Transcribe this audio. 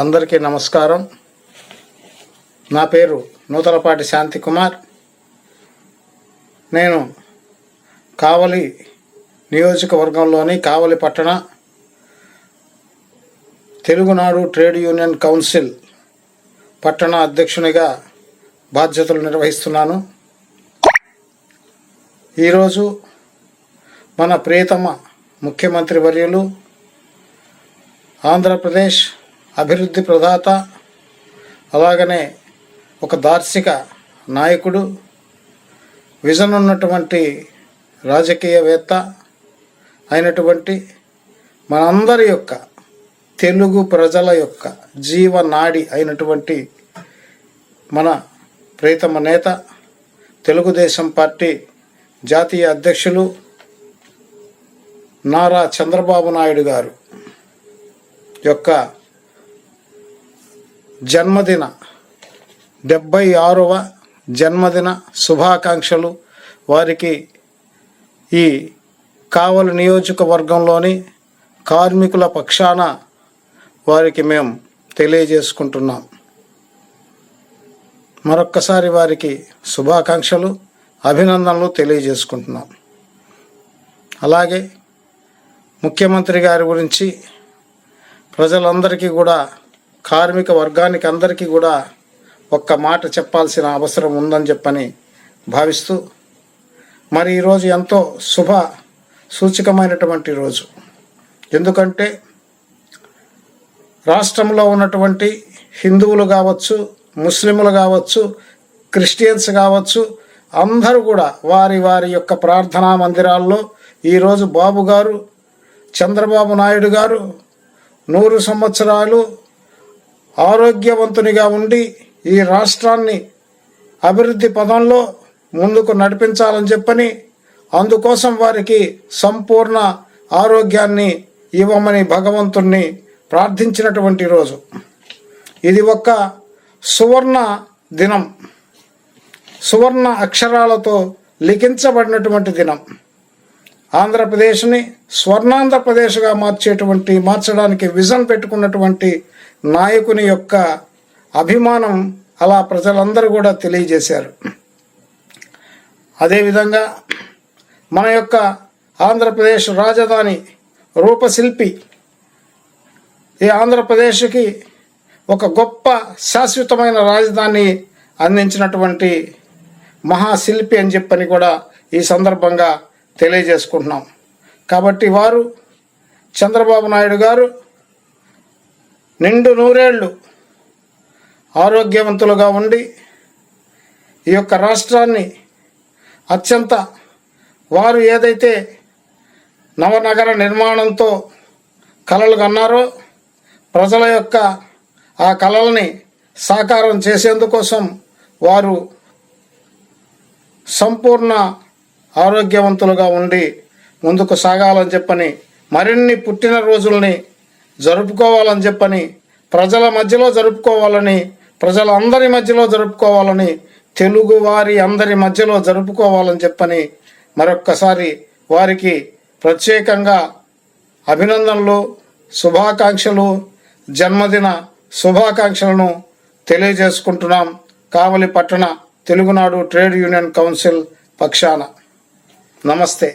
అందరికీ నమస్కారం. నా పేరు నూతలపాటి శాంతి కుమార్. నేను కావలి నియోజకవర్గంలోని కావలి పట్టణ తెలుగునాడు ట్రేడ్ యూనియన్ కౌన్సిల్ పట్టణ అధ్యక్షునిగా బాధ్యతలు నిర్వహిస్తున్నాను. ఈరోజు మన ప్రియతమ ముఖ్యమంత్రి వర్యులు, ఆంధ్రప్రదేశ్ అభివృద్ధి ప్రదాత, అలాగనే ఒక దార్శనిక నాయకుడు, విజన్ ఉన్నటువంటి రాజకీయవేత్త అయినటువంటి మనందరి యొక్క తెలుగు ప్రజల యొక్క జీవనాడి అయినటువంటి మన ప్రియతమ నేత, తెలుగుదేశం పార్టీ జాతీయ అధ్యక్షులు నారా చంద్రబాబు నాయుడు గారు యొక్క జన్మదిన 76వ జన్మదిన శుభాకాంక్షలు వారికి ఈ కావలి నియోజకవర్గంలోని కార్మికుల పక్షాన వారికి మేము తెలియజేసుకుంటున్నాం. మరొక్కసారి వారికి శుభాకాంక్షలు, అభినందనలు తెలియజేసుకుంటున్నాం. అలాగే ముఖ్యమంత్రి గారి గురించి ప్రజలందరికీ కూడా, కార్మిక వర్గానికి అందరికీ కూడా ఒక్క మాట చెప్పాల్సిన అవసరం ఉందని చెప్పని భావిస్తూ, మరి ఈరోజు ఎంతో శుభ సూచకమైనటువంటి రోజు. ఎందుకంటే రాష్ట్రంలో ఉన్నటువంటి హిందువులు కావచ్చు, ముస్లింలు కావచ్చు, క్రిస్టియన్స్ కావచ్చు, అందరూ కూడా వారి వారి యొక్క ప్రార్థనా మందిరాల్లో ఈరోజు బాబు గారు, చంద్రబాబు నాయుడు గారు 100 సంవత్సరాలు ఆరోగ్యవంతునిగా ఉండి ఈ రాష్ట్రాన్ని అభివృద్ధి పదంలో ముందుకు నడిపించాలని చెప్పని, అందుకోసం వారికి సంపూర్ణ ఆరోగ్యాన్ని ఇవ్వమని భగవంతుణ్ణి ప్రార్థించినటువంటి రోజు. ఇది ఒక సువర్ణ దినం, సువర్ణ అక్షరాలతో లిఖించబడినటువంటి దినం. ఆంధ్రప్రదేశ్ని స్వర్ణాంధ్రప్రదేశ్గా మార్చడానికి విజన్ పెట్టుకున్నటువంటి నాయకుని యొక్క అభిమానం అలా ప్రజలందరూ కూడా తెలియజేశారు. అదేవిధంగా మన యొక్క ఆంధ్రప్రదేశ్ రాజధాని రూపశిల్పి, ఈ ఆంధ్రప్రదేశ్కి ఒక గొప్ప శాశ్వతమైన రాజధాని అందించినటువంటి మహాశిల్పి అని చెప్పని కూడా ఈ సందర్భంగా తెలియజేసుకుంటున్నాం. కాబట్టి వారు, చంద్రబాబు నాయుడు గారు నిండు 100 ఏళ్ళు ఆరోగ్యవంతులుగా ఉండి ఈ యొక్క రాష్ట్రాన్ని అత్యంత, వారు ఏదైతే నవనగర నిర్మాణంతో కలలు కన్నారో, ప్రజల యొక్క ఆ కలల్ని సాకారం చేసేందుకోసం వారు సంపూర్ణ ఆరోగ్యవంతులుగా ఉండి ముందుకు సాగాలని చెప్పని, మరిన్ని పుట్టినరోజుల్ని జరుపుకోవాలని చెప్పని, ప్రజల మధ్యలో జరుపుకోవాలని, ప్రజలందరి మధ్యలో జరుపుకోవాలని, తెలుగువారి అందరి మధ్యలో జరుపుకోవాలని చెప్పని మరొక్కసారి వారికి ప్రత్యేకంగా అభినందనలు, శుభాకాంక్షలు, జన్మదిన శుభాకాంక్షలను తెలియజేసుకుంటున్నాం. కావలి పట్టణ తెలుగునాడు ట్రేడ్ యూనియన్ కౌన్సిల్ పక్షాన నమస్తే.